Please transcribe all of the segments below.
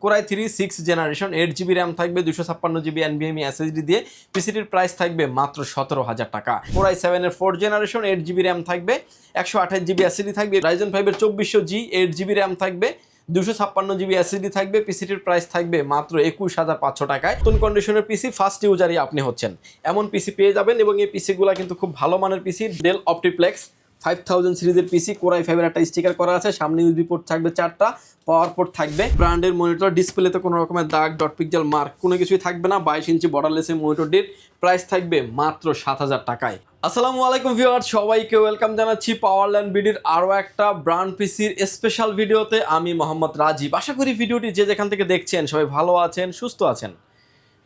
Core i 3 6 generation 8 GB RAM থাকবে, 256 GB NVMe SSD দিয়ে। পিসিটির price থাকবে মাত্র 17,000 টাকা। কোরাই 7 এর 4 জেনারেশন 8 জিবি র্যাম থাকবে, 128 জিবি SSD থাকবে। রাইজেন 5 এর 2400G 8 জিবি র্যাম থাকবে, 256 জিবি SSD থাকবে। পিসিটির প্রাইস থাকবে মাত্র 21,500 টাকায়। নতুন কন্ডিশনের পিসি ফার্স্ট ইউজারই আপনি হচ্ছেন এমন পিসি পেয়ে যাবেন, এবং এই পিসিগুলো কিন্তু খুব ভালো মানের পিসি। ডেল অপটিপ্লেক্স 5000 সিরিজের পিসি, কোরাই 5 এর একটা স্টিকার করা আছে, সামনে ইউএসবি পোর্ট থাকবে 4টা, পাওয়ার পোর্ট থাকবে, ব্র্যান্ডের মনিটর, ডিসপ্লেতে কোনো রকমের দাগ ডট পিক্সেল মার্ক কোনো কিছুই থাকবে না। 22 ইঞ্চি বর্ডারলেস মনিটরটির প্রাইস থাকবে মাত্র 7,000 টাকায়। আসসালামু আলাইকুম ভিউয়ার্স, সবাইকে ওয়েলকাম জানাচ্ছি পাওয়ারল্যান্ড বিডির আরও একটা ব্র্যান্ড পিসির স্পেশাল ভিডিওতে। আমি মোহাম্মদ রাজীব। আশা করি ভিডিওটি যে যেখান থেকে দেখছেন সবাই ভালো আছেন, সুস্থ আছেন।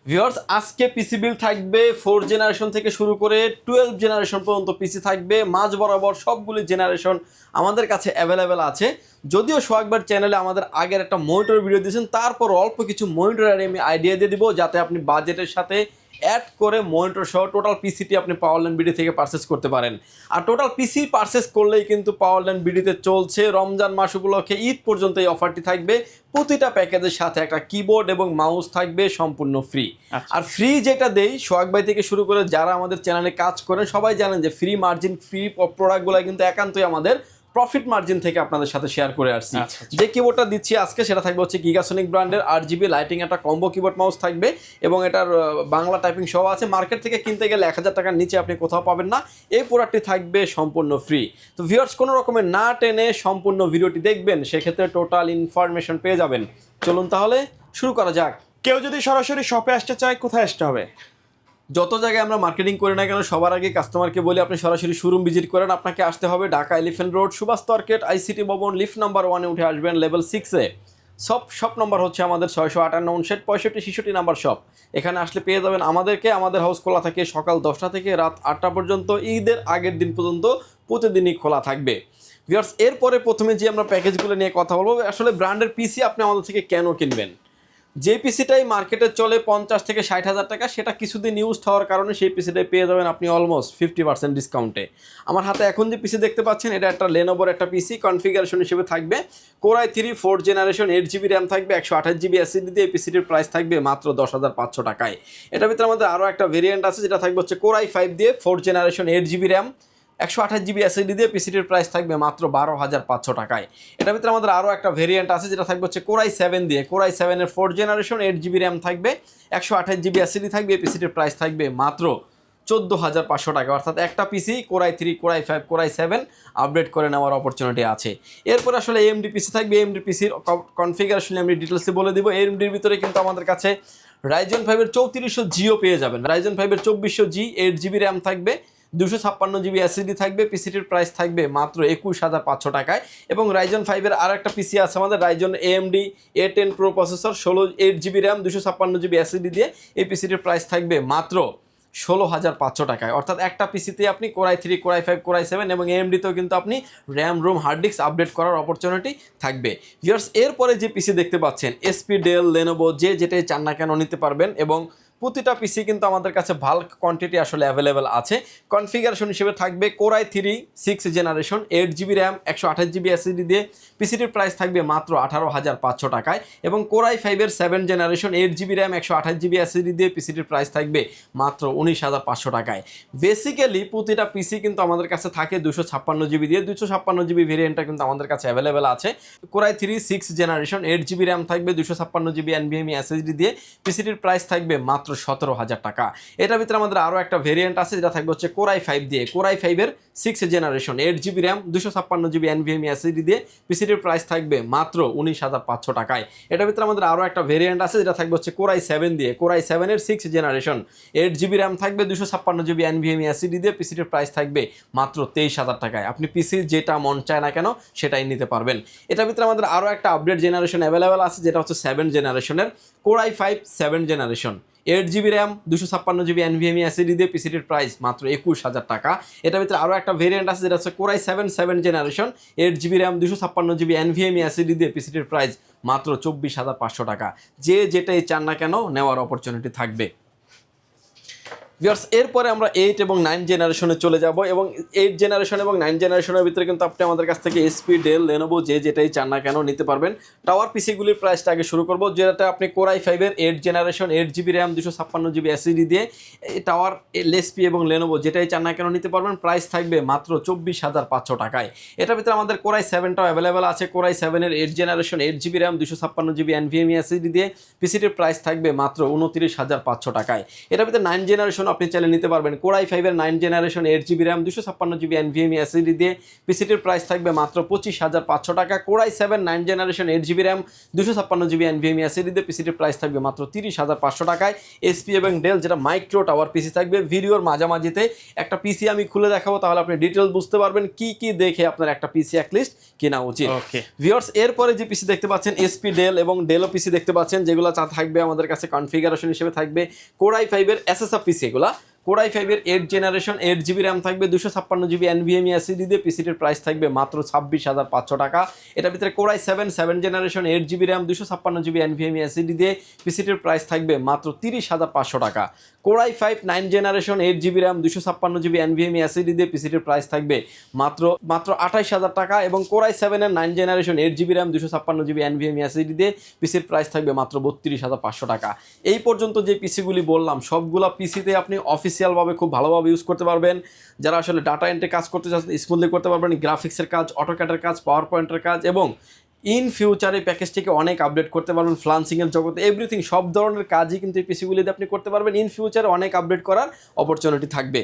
ভিউয়ার্স, আজকে পিসি বিল থাকবে 4 জেনারেশন থেকে শুরু করে 12 জেনারেশন পর্যন্ত পিসি থাকবে। মাঝ বরাবর সবগুলি জেনারেশন আমাদের কাছে অ্যাভেলেবেল আছে। যদিও সোহাগবার চ্যানেলে আমাদের আগের একটা মনিটর ভিডিও দিয়েছেন, তারপর অল্প কিছু মনিটরের আমি আইডিয়া দিয়ে দিব, যাতে আপনি বাজেটের সাথে অ্যাড করে মনিটর সহ টোটাল পিসিটি আপনি পাওয়ারল্যান্ড বিডি থেকে পারচেস করতে পারেন। আর টোটাল পিসি পারচেস করলেই কিন্তু পাওয়ারল্যান্ড বিডিতে চলছে রমজান মাস উপলক্ষে ঈদ পর্যন্ত এই অফারটি থাকবে। প্রতিটা প্যাকেজের সাথে একটা কিবোর্ড এবং মাউস থাকবে সম্পূর্ণ ফ্রি। আর ফ্রি যেটা দেই সোহাগ ভাই থেকে শুরু করে যারা আমাদের চ্যানেলে কাজ করেন সবাই জানেন যে ফ্রি মার্জিন, ফ্রি প্রোডাক্টগুলো কিন্তু একান্তই আমাদের প্রফিট মার্জিন থেকে আপনাদের সাথে শেয়ার করে আসছি। যে কিবোর্ডটা দিচ্ছি আজকে সেটা থাকবে হচ্ছে গিগাসনিক ব্র্যান্ডের 8 জিবি লাইটিং একটা কম্বো কিবোর্ড মাউস থাকবে, এবং এটার বাংলা টাইপিং সহ আছে। মার্কেট থেকে কিনতে গেলে 1,000 টাকার নিচে আপনি কোথাও পাবেন না। এই প্রোডাক্টটি থাকবে সম্পূর্ণ ফ্রি। তো ভিউয়ার্স, কোনো রকমের না টেনে সম্পূর্ণ ভিডিওটি দেখবেন, সেক্ষেত্রে টোটাল ইনফরমেশন পেয়ে যাবেন। চলুন তাহলে শুরু করা যাক। কেউ যদি সরাসরি শপে আসতে চায়, কোথায় আসতে হবে? যত জায়গায় আমরা মার্কেটিং করি না কেন, সবার আগে কাস্টমারকে বলি আপনি সরাসরি শোরুম ভিজিট করেন। আপনাকে আসতে হবে Dhaka Elephant Road, Subhash market, ICT ভবন, লিফট নাম্বার 1-এ উঠে আসবেন, লেভেল 6-এ। শপ নম্বর হচ্ছে আমাদের 658-59-65-66 নাম্বার শপ। এখানে আসলে পেয়ে যাবেন আমাদেরকে। আমাদের হাউস খোলা থাকে সকাল 10টা থেকে রাত 8টা পর্যন্ত, ঈদের আগের দিন পর্যন্ত প্রতিদিনই খোলা থাকবে। ভিউয়ার্স, এরপরে প্রথমে যে আমরা প্যাকেজগুলো নিয়ে কথা বলবো, আসলে ব্র্যান্ডের পিসি আপনি আমাদের থেকে কেন কিনবেন। যে পিসিটাই মার্কেটে চলে 50 থেকে 60,000 টাকা, সেটা কিছুদিন ইউজ হওয়ার কারণে সেই পিসিটাই পেয়ে যাবেন আপনি অলমোস্ট 50% ডিসকাউন্টে। আমার হাতে এখন যে পিসি দেখতে পাচ্ছেন, এটা একটা লেনোভোর একটা পিসি। কনফিগারেশন হিসেবে থাকবে কোরাই 3 4 জেনারেশন 8 জিবি র্যাম থাকবে, 128 জিবি SSD দিয়ে। এই পিসিটির প্রাইস থাকবে মাত্র 10,500 টাকায়। এটার ভিতরে আমাদের আরও একটা ভেরিয়েন্ট আছে, যেটা থাকবে হচ্ছে কোরাই 5 দিয়ে 4 generation 8 GB RAM, 128 GB SSD দিয়ে। পিসিটির প্রাইস থাকবে মাত্র 12,500 টাকায়। এটার ভিতরে আমাদের আরও একটা ভেরিয়েন্ট আছে, যেটা থাকবে হচ্ছে কোরাই 7 দিয়ে। কোরাই 7 এর 4 জেনারেশন 8 জিবি র্যাম থাকবে, 128 জিবি SSD থাকবে। পিসিটির প্রাইস থাকবে মাত্র 14,500 টাকা। অর্থাৎ একটা পিসি কোরাই 3, কোরাই 5, কোরাই 7 আপডেট করে নেওয়ার অপরচুনিটি আছে। এরপর আসলে AMD পিসি থাকবে। AMD পিসির কনফিগারেশন আমি ডিটেলসে বলে দিব। AMDর ভিতরে কিন্তু আমাদের কাছে রাইজেন 5 এর 3400Gও পেয়ে যাবেন। রাইজেন 5 এর 2400G 8 জিবি র্যাম থাকবে, 256 জিবি SSD থাকবে। পিসিটির প্রাইস থাকবে মাত্র 21,500 টাকায়। এবং রাইজন 5 এর আর একটা পিসি আছে আমাদের, Ryzen AMD A10 pro processor, 8 GB RAM, 256 GB SSD দিয়ে। এই পিসিটির প্রাইস থাকবে মাত্র 16,500 টাকায়। অর্থাৎ একটা পিসিতে আপনি কোরাই 3, কোরাই 5, কোরাই 7 এবং AMDতেও কিন্তু আপনি RAM, ROM, hard disk update করার অপরচুনিটি থাকবে। ভিউয়ার্স, এরপরে যে পিসি দেখতে পাচ্ছেন, SP, ডেল, লেনোভো, যে যেটাই চান না কেন নিতে পারবেন, এবং প্রতিটা পিসি কিন্তু আমাদের কাছে বাল্ক কোয়ান্টিটি আসলে অ্যাভেলেবেল আছে। কনফিগারেশন হিসেবে থাকবে core i 3 6 generation 8 GB RAM, 128 GB SSD দিয়ে। পিসিটির প্রাইস থাকবে মাত্র 18,500 টাকায়। এবং কোরাই 5 এর 7 generation 8 GB RAM, 128 GB SSD দিয়ে। পিসিটির প্রাইস থাকবে মাত্র 19,500 টাকায়। বেসিক্যালি প্রতিটা পিসি কিন্তু আমাদের কাছে থাকে 256 জিবি দিয়ে। 256 জিবি ভেরিয়েন্টটা কিন্তু আমাদের কাছে অ্যাভেলেবেল আছে। কোরাই 3 6 জেনারেশন 8 জিবি র্যাম থাকবে, 256 জিবি NVMe SSD দিয়ে। পিসিটির প্রাইস থাকবে মাত্র 17,000 টাকা। এটার ভিতরে আমাদের আরও একটা ভেরিয়েন্ট আছে, যেটা থাকবে হচ্ছে কোরাই 5 দিয়ে। কোরাই 5 এর 6 generation 8 GB RAM, 256 GB NVMe SSD দিয়ে। পিসিটির প্রাইস থাকবে মাত্র 19,500 টাকায়। এটার ভিতরে আমাদের আরও একটা ভেরিয়েন্ট আছে, যেটা থাকবে হচ্ছে কোরাই 7 দিয়ে। কোরাই 7 এর 6 জেনারেশন 8 জিবি র্যাম থাকবে, 256 জিবি NVMe SSD দিয়ে। পিসিটির প্রাইস থাকবে মাত্র 23,000 টাকায়। আপনি পিসির যেটা মন চায় না কেন সেটাই নিতে পারবেন। এটার ভিতরে আমাদের আরও একটা আপডেট জেনারেশন অ্যাভেলেবেল আছে, যেটা হচ্ছে 7 জেনারেশনের core i 5 7 generation 8 GB RAM, 256 GB NVMe SSD দিয়ে। পিসিটির প্রাইস মাত্র 21,000 টাকা। এটার ভিতরে আরও একটা ভেরিয়েন্ট আছে, যেটা হচ্ছে core i 7 7 generation 8 GB RAM, 256 GB NVMe SSD দিয়ে। পিসিটির প্রাইস মাত্র 24,500 টাকা। যে যেটাই চান না কেন নেওয়ার অপরচুনিটি থাকবে। ভিউয়ার্স এরপরে আমরা 8 এবং 9 জেনারেশনে চলে যাব এবং 8 জেনারেশন এবং 9 জেনারেশনের ভিতরে কিন্তু আপনি আমাদের কাছ থেকে এসপি ডেল লেনোভো যেটাই চান না কেন নিতে পারবেন। টাওয়ার পিসিগুলির প্রাইসটা আগে শুরু করব, যেটা আপনি কোর i5 এর 8 generation 8GB RAM 256GB SSD দিয়ে টাওয়ার এসপি এবং লেনোভো যেটাই চান না কেন নিতে পারবেন। প্রাইস থাকবে মাত্র 24,500 টাকায়। এটার ভিতরে আমাদের কোর i7টাও অ্যাভেলেবেল আছে। কোর i7 এর 8 generation 8GB RAM 256GB NVMe SSD দিয়ে পিসিটির প্রাইস থাকবে মাত্র 29,500 টাকায়। এটার ভিতরে 9 জেনারেশন আপনি চাইলে নিতে পারবেন। কোর i5 এর 9 generation 8GB RAM 256GB NVMe SSD দিয়ে পিসিটির প্রাইস থাকবে মাত্র 25,500 টাকা। Core i7 9 generation 8GB RAM 256GB NVMe SSD দিয়ে পিসিটির প্রাইস থাকবে মাত্র 30,500 টাকায়। এসপি এবং ডেল যেটা মাইক্রো টাওয়ার পিসি থাকবে। ভিডিওর মাঝামাঝিতে একটা পিসি আমি খুলে দেখাবো, তাহলে আপনি ডিটেলস বুঝতে পারবেন কি কি দেখে আপনার একটা পিসি অ্যাটলিস্ট কেনা উচিত। ভিউয়ার্স এরপরে যে পিসি দেখতে পাচ্ছেন এসপি ডেল এবং ডেলও পিসি দেখতে পাচ্ছেন, যেগুলো থাকবে আমাদের কাছে কনফিগারেশন হিসেবে থাকবে কোর i5 এর এসএসএফ পিসি। এগুলা কোর i5 এর 8 জেনারেশন 8GB র্যাম থাকবে 256GB NVMe SSD দিয়ে পিসিটির প্রাইস থাকবে মাত্র 26,500 টাকা। এটার ভিতরে core i7 7 generation 8GB RAM 256GB NVMe SSD দিয়ে পিসিটির প্রাইস থাকবে মাত্র 30,500 টাকা। Core i5 9 generation 8GB RAM 256GB NVMe SSD দিয়ে পিসিটির প্রাইস থাকবে মাত্র 28,000 টাকা এবং কোর i7 এর 9 generation 8GB RAM 256GB NVMe SSD দিয়ে পিসির প্রাইস থাকবে মাত্র 32,500 টাকা। এই পর্যন্ত যে পিসিগুলি বললাম সবগুলা পিসিতে আপনি অফিসিয়ালভাবে খুব ভালোভাবে ইউজ করতে পারবেন। যারা আসলে ডাটা এন্ট্রি কাজ করতে চাচ্ছেন স্মুথলি করতে পারবেন, গ্রাফিক্সের কাজ, অটোক্যাডের কাজ, পাওয়ার পয়েন্টের কাজ এবং ইন ফিউচারে প্যাকেজটিকে অনেক আপডেট করতে পারবেন। ফ্লান্সিংয়ের জগতে এভরিথিং সব ধরনের কাজই কিন্তু এই পিসিগুলিতে আপনি করতে পারবেন। ইন ফিউচারে অনেক আপডেট করার অপরচুনিটি থাকবে।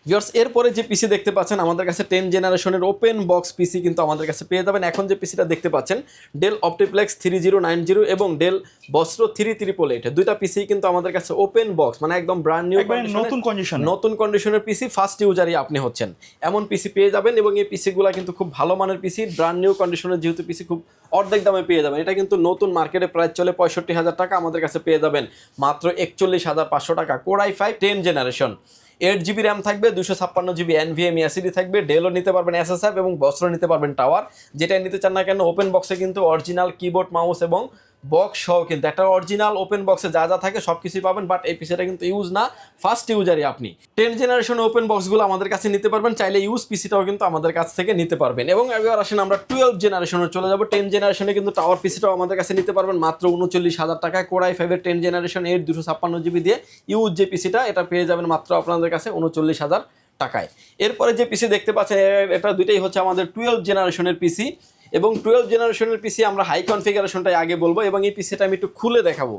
ভিউয়ার্স এরপরে যে পিসি দেখতে পাচ্ছেন আমাদের কাছে 10 জেনারেশনের ওপেন বক্স পিসি কিন্তু আমাদের কাছে পেয়ে যাবেন। এখন যে পিসিটা দেখতে পাচ্ছেন ডেল অপটিপ্লেক্স 3090 এবং ডেল বস্ত্র 3888, দুইটা পিসি কিন্তু আমাদের কাছে ওপেন বক্স, মানে একদম ব্র্যান্ড নিউ নতুন কন্ডিশনের পিসি, ফার্স্ট ইউজারই আপনি হচ্ছেন এমন পিসি পেয়ে যাবেন। এবং এই পিসিগুলো কিন্তু খুব ভালো মানের পিসি, ব্র্যান্ড নিউ কন্ডিশনের যেহেতু পিসি খুব অর্ধেক দামে পেয়ে যাবেন। এটা কিন্তু নতুন মার্কেটে প্রাইস চলে 65,000 টাকা, আমাদের কাছে পেয়ে যাবেন মাত্র 41,500 টাকা। Core i5 10 generation 8GB RAM থাকবে 256GB NVMe SSD থাকবে। ডেলও নিতে পারবেন এসএসএফ এবং বস্ত্র নিতে পারবেন টাওয়ার, যেটাই নিতে চান না কেন। ওপেন বক্সে কিন্তু অরিজিনাল কিবোর্ড মাউস এবং বক্স সহ কিন্তু একটা অরিজিনাল ওপেন বক্সে যা যা থাকে সব কিছুই পাবেন। বাট এই পিসিটা কিন্তু ইউজ না, ফার্স্ট ইউজারই আপনি। 10 জেনারেশন ওপেন বক্সগুলো আমাদের কাছে নিতে পারবেন, চাইলে ইউজ পিসিটাও কিন্তু আমাদের কাছ থেকে নিতে পারবেন। এবং এবার আসেন আমরা 12 জেনারেশনে চলে যাব। 10 জেনারেশনে কিন্তু টাওয়ার পিসিটাও আমাদের কাছে নিতে পারবেন মাত্র 39,000 টাকায়। কোর i5 এর 10 জেনারেশন 8 256GB দিয়ে ইউজ যে পিসিটা এটা পেয়ে যাবেন মাত্র আপনাদের কাছে 39,000 টাকায়। এরপরে যে পিসি দেখতে পাচ্ছেন এটা দুইটাই হচ্ছে আমাদের 12 জেনারেশনের পিসি এবং 12 জেনারেশনের পিসি আমরা হাই কনফিগারেশনটাই আগে বলবো এবং এই পিসিটা আমি একটু খুলে দেখাবো।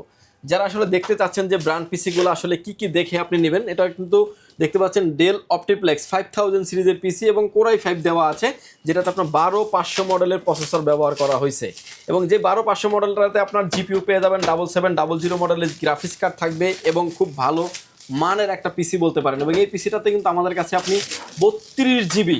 যারা আসলে দেখতে চাচ্ছেন যে ব্র্যান্ড পিসিগুলো আসলে কি কি দেখে আপনি নেবেন, এটা কিন্তু দেখতে পাচ্ছেন ডেল অপটিপ্লেক্স 5000 সিরিজের পিসি এবং কোর i5 দেওয়া আছে, যেটাতে আপনার 12500 মডেলের প্রসেসর ব্যবহার করা হয়েছে। এবং যে 12500 মডেলটাতে আপনার জিপিইউ পেয়ে যাবেন 7700 মডেলের গ্রাফিক্স কার্ড থাকবে এবং খুব ভালো মানের একটা পিসি বলতে পারেন। এবং এই পিসিটাতে কিন্তু আমাদের কাছে আপনি 32GB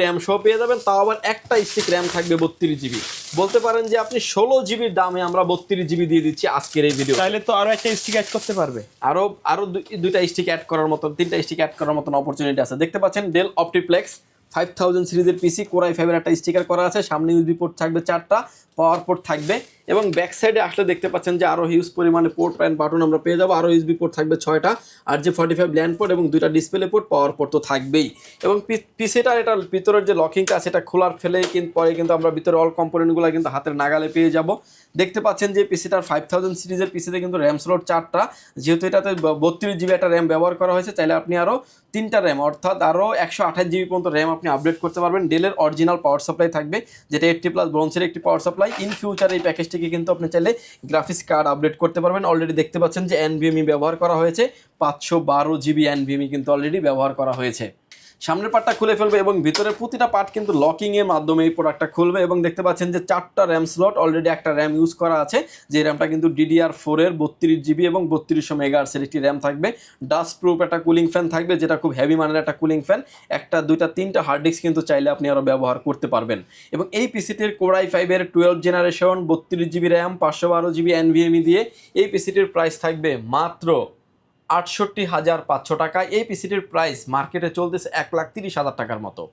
র্যাম সহ পেয়ে যাবেন, তাও আবার একটা স্টিক র্যাম থাকবে 32GB। বলতে পারেন যে আপনি 16GBর দামে আমরা 32GB দিয়ে দিচ্ছি আজকের এই ভিডিও। তাহলে তো আরো একটা স্টিক অ্যাড করতে পারবে, আরো দুইটা স্টিক অ্যাড করার মতন, 3টা স্টিক অ্যাড করার মতন অপরচুনিটি আছে। দেখতে পাচ্ছেন ডেল অপটিপ্লেক্স 5000 সিরিজের পিসি, কোর i5 এর একটা স্টিকার করা আছে, সামনে ইউএসবি পোর্ট থাকবে 4টা, পাওয়ার পোর্ট থাকবে এবং ব্যাক সাইডে আসলে দেখতে পাচ্ছেন যে আরো হিউজ পরিমাণে পোর্ট অ্যান্ড বাটন আমরা পেয়ে যাবো। আরো ইউএসবি পোর্ট থাকবে 6টা, আর যে 45 ল্যান্ড পোর্ট এবং 2টা ডিসপ্লে পোর্ট, পাওয়ার পোর্ট তো থাকবেই। এবং পিসিটার এটা ভিতরের যে লকিংটা আছে এটা খোলার ফেলে কিন্তু পরে কিন্তু আমরা ভিতরে অল কম্পোনেন্টগুলো কিন্তু হাতের নাগালে পেয়ে যাব। দেখতে পাচ্ছেন যে পিসিটার 5000 সিরিজের পিসিতে কিন্তু র্যাম স্লট 4টা, যেহেতু এটাতে 32GB একটা র্যাম ব্যবহার করা হয়েছে, চাইলে আপনি আরও 3টা র্যাম অর্থাৎ আরও 128GB পর্যন্ত র্যাম আপনি আপডেট করতে পারবেন। ডেলের অরিজিনাল পাওয়ার সাপ্লাই থাকবে, যেটা 80+ ব্রোঞ্জের একটি পাওয়ার সাপ্লাই। ইন ফিউচার এই প্যাকেজটিকে কিন্তু আপনি চাইলে গ্রাফিক্স কার্ড আপডেট করতে পারবেন। অলরেডি দেখতে পাচ্ছেন যে NVMe ব্যবহার করা হয়েছে, 512GB NVMe কিন্তু অলরেডি ব্যবহার করা হয়েছে। সামনের পার্টটা খুলে ফেলবে এবং ভিতরের প্রতিটা পার্ট কিন্তু লকিংয়ের মাধ্যমে এই প্রোডাক্টটা খুলবে। এবং দেখতে পাচ্ছেন যে 4টা র্যাম স্লট, অলরেডি একটা র্যাম ইউজ করা আছে, যে র্যামটা কিন্তু DDR4 এর 32GB এবং 3200 মেগাহার্টজের একটি র্যাম থাকবে। ডাস্ট প্রুফ একটা কুলিং ফ্যান থাকবে, যেটা খুব হেভি মানের একটা কুলিং ফ্যান। একটা, দুইটা, 3টা হার্ড ডিস্ক কিন্তু চাইলে আপনি আরও ব্যবহার করতে পারবেন। এবং এই পিসিটির কোর i5 এর 12 generation 32GB RAM 512GB NVMe দিয়ে এই পিসিটির প্রাইস থাকবে মাত্র ৬৮,৫০০ টাকা। এই পিসিটির প্রাইস মার্কেটে চলতেছে ১,৩০,০০০ টাকার মতো।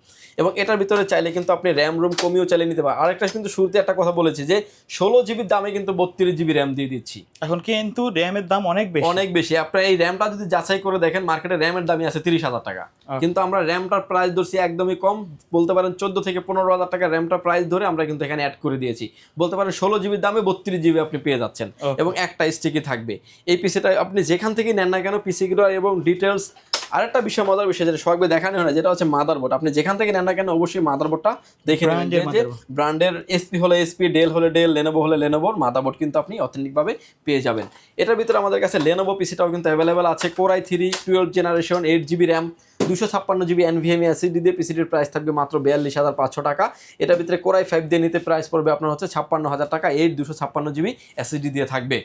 এবং এটার ভিতরে চাইলে কিন্তু আপনি র্যাম রোম কমিয়েও চালিয়ে নিতে পারেন। আরেকটা কিন্তু শুরুতে একটা কথা বলেছি যে ১৬ জিবির দামে কিন্তু ৩২ জিবি র্যাম দিয়ে দিচ্ছি। এখন কিন্তু র্যামের দাম অনেক বেশি। অনেক বেশি। আপনার এই র্যামটা যদি যাচাই করে দেখেন মার্কেটে র্যামের দামই আছে ৩০,০০০ টাকা, কিন্তু আমরা র্যামটার প্রাইস ধরছি একদমই কম, বলতে পারেন ১৪ থেকে ১৫,০০০ টাকা র্যামটার প্রাইস ধরে আমরা কিন্তু এখানে অ্যাড করে দিয়েছি। বলতে পারেন ১৬ জিবির দামে ৩২ জিবি আপনি পেয়ে যাচ্ছেন এবং একটা স্টিকি থাকবে। এই পিসিটা আপনি যেখান থেকে নেন না কেন পিসিগুলো এবং ডিটেলস। আরেকটা বিষয়, মজার বিষয় যেটা সবাই দেখানো হয় না, যেটা হচ্ছে মাদারবোর্ড। আপনি যেখান থেকে নেন না কেন অবশ্যই মাদারবোর্ডটা দেখে নেবেন যে ব্র্যান্ডের এসপি হলে এসপি, ডেল হলে ডেল, লেনোভো হলে লেনোভোর মাদারবোর্ড কিন্তু আপনি অথেন্টিকভাবে পেয়ে যাবেন। এটার ভিতরে আমাদের কাছে লেনোভো পিসিটাও কিন্তু অ্যাভেলেবেল আছে। Core i3 12 generation 8 GB RAM 256 GB NVMe SSD দিয়ে পিসিটির প্রাইস থাকবে মাত্র ৪২,৫০০ টাকা। এটার ভিতরে কোর i5 দিয়ে নিতে প্রাইস পড়বে আপনার হচ্ছে ৫৬,০০০ টাকা। 256 জিবি SSD দিয়ে থাকবে।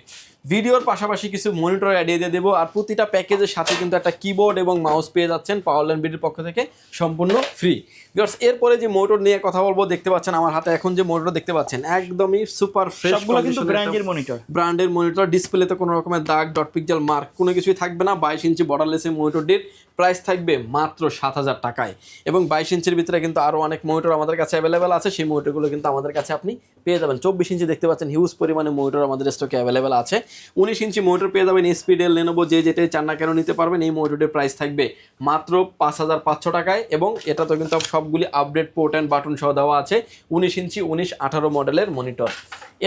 ভিডিওর পাশাপাশি কিছু মনিটর অ্যাডিয়ে দিয়ে দেবো, আর প্রতিটা প্যাকেজের সাথে কিন্তু একটা কিবোর্ড এবং মাউস পেয়ে যাচ্ছেন পাওয়ারল্যান্ড বিডির পক্ষ থেকে সম্পূর্ণ ফ্রি। বিকজ এরপরে যে মনিটর নিয়ে কথা বলবো, দেখতে পাচ্ছেন আমার হাতে এখন যে মনিটর দেখতে পাচ্ছেন একদমই সুপার ফ্রেশ, সবগুলো কিন্তু ব্র্যান্ডের মনিটর। ডিসপ্লেতে কোনো রকমের দাগ ডট পিক্সেল মার্ক কোনো কিছুই থাকবে না। 22 ইঞ্চি বর্ডারলেস এই মনিটরটির প্রাইস থাকবে মাত্র ৭,০০০ টাকায়। এবং 22 ইঞ্চির ভিতরে কিন্তু আরও অনেক মনিটর আমাদের কাছে অ্যাভেলেবেল আছে, সেই মনিটরগুলো কিন্তু আমাদের কাছে আপনি পেয়ে যাবেন। 24 ইঞ্চি দেখতে পাচ্ছেন হিউজ পরিমাণে মনিটর আমাদের স্টকে অ্যাভেলেবেল আছে। 19 ইঞ্চি মনিটর পেয়ে যাবেন এসপি, ডেল, লেনোভো, যেটাই চান না কেন নিতে পারবেন। এই মনিটরের প্রাইস থাকবে মাত্র ৫,৫০০ টাকায়। এবং এটা তো কিন্তু সবগুলি আপডেট পোর্ট অ্যান্ড বাটন সহ দেওয়া আছে। 19 ইঞ্চি 19-18 মডেলের মনিটর।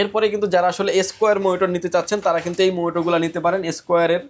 এরপরে কিন্তু যারা আসলে স্কোয়ার মনিটর নিতে চাচ্ছেন তারা কিন্তু এই মনিটরগুলো নিতে পারেন। স্কোয়ারের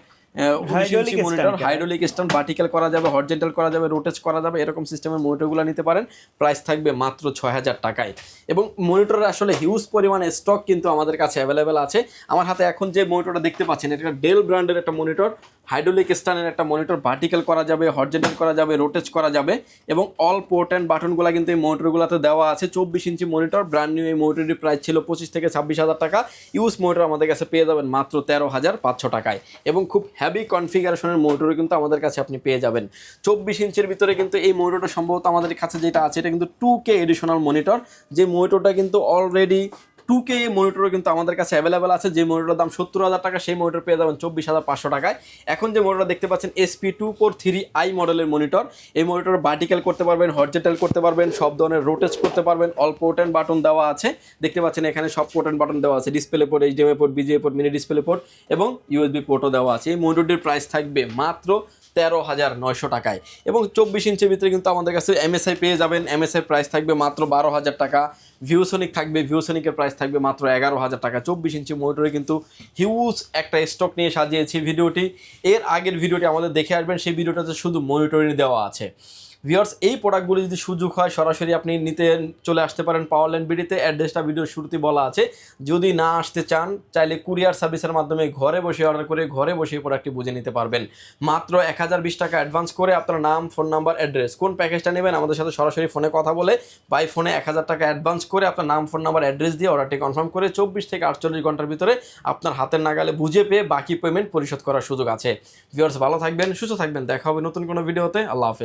মনিটর, হাইড্রোলিক স্ট্যান্ড, ভার্টিক্যাল করা যাবে, হরিজন্টাল করা যাবে, রোটেট করা যাবে, এরকম সিস্টেমের মনিটরগুলো নিতে পারেন। প্রাইস থাকবে মাত্র ৬,০০০ টাকায়। এবং মনিটরের আসলে হিউজ পরিমাণে স্টক কিন্তু আমাদের কাছে অ্যাভেলেবেল আছে। আমার হাতে এখন যে মনিটরটা দেখতে পাচ্ছেন এটা ডেল ব্র্যান্ডের একটা মনিটর, হাইড্রোলিক স্ট্যান্ডের একটা মনিটর, ভার্টিক্যাল করা যাবে, হরিজন্টাল করা যাবে, রোটেট করা যাবে এবং অল পোর্ট অ্যান্ড বাটনগুলো কিন্তু এই মনিটরগুলোতে দেওয়া আছে। 24 ইঞ্চি মনিটর, ব্র্যান্ড নিউ। এই মনিটরটির প্রাইস ছিল 25 থেকে 26,০০০ টাকা। ইউজ মনিটর আমাদের কাছে পেয়ে যাবেন মাত্র 13,৫০০ টাকায়। এবং খুব হ্যাভি কনফিগারেশনের মনিটরও কিন্তু আমাদের কাছে আপনি পেয়ে যাবেন। 24 ইঞ্চির ভিতরে কিন্তু এই মনিটরটা সম্ভবত আমাদের কাছে যেটা আছে এটা কিন্তু 2K এডিশনাল মনিটর। যে মনিটরটা কিন্তু অলরেডি 2K মনিটরও কিন্তু আমাদের কাছে অ্যাভেলেবেল আছে। যে মনিটরের দাম ৭০,০০০ টাকা, সেই মনিটর পেয়ে যাবেন ২৪,৫০০ টাকায়। এখন যে মনিটর দেখতে পাচ্ছেন SP243i মডেলের মনিটর। এই মনিটর ভার্টিক্যাল করতে পারবেন, হরিজন্টাল করতে পারবেন, সব ধরনের রোটেট করতে পারবেন। অল পোর্ট অ্যান্ড বাটন দেওয়া আছে, দেখতে পাচ্ছেন এখানে সব পোর্ট অ্যান্ড বাটন দেওয়া আছে। Display port, HDMI port, BGA port, mini display port এবং USB পোর্টও দেওয়া আছে। এই মনিটরটির প্রাইস থাকবে মাত্র 13,৯০০ টাকায়। এবং 24 ইঞ্চির ভিতরে কিন্তু আমাদের কাছে MSI পেয়ে যাবেন। MSI প্রাইস থাকবে মাত্র 12,০০০ টাকা। ভিউসনিক থাকবে, ভিউসনিকের প্রাইস থাকবে মাত্র 11,০০০ টাকা। 24 ইঞ্চি মনিটরে কিন্তু হিউজ একটা স্টক নিয়ে সাজিয়েছি ভিডিওটি। এর আগের ভিডিওটি আমাদের দেখে আসবেন, সেই ভিডিওটাতে শুধু মনিটরই দেওয়া আছে। ভিউয়ার্স, এই প্রোডাক্টগুলো যদি সুযোগ হয় সরাসরি আপনি নিতে চলে আসতে পারেন পাওয়ারল্যান্ড বিডিতে। অ্যাড্রেসটা ভিডিওর শুরুতেই বলা আছে। যদি না আসতে চান চাইলে কুরিয়ার সার্ভিসের মাধ্যমে ঘরে বসে অর্ডার করে ঘরে বসে প্রোডাক্টটি বুঝে নিতে পারবেন। মাত্র ১,০২০ টাকা অ্যাডভান্স করে আপনার নাম, ফোন নাম্বার, অ্যাড্রেস, কোন প্যাকেজটা নেবেন আমাদের সাথে সরাসরি ফোনে কথা বলে বাই ফোনে ১,০০০ টাকা অ্যাডভান্স করে আপনার নাম, ফোন নাম্বার, অ্যাড্রেস দিয়ে অর্ডারটি কনফার্ম করে 24 থেকে 48 ঘন্টার ভিতরে আপনার হাতের নাগালে বুঝে পেয়ে বাকি পেমেন্ট পরিশোধ করার সুযোগ আছে। ভিউয়ার্স, ভালো থাকবেন, সুস্থ থাকবেন। দেখা হবে নতুন কোনো ভিডিওতে। আল্লাহ হাফেজ।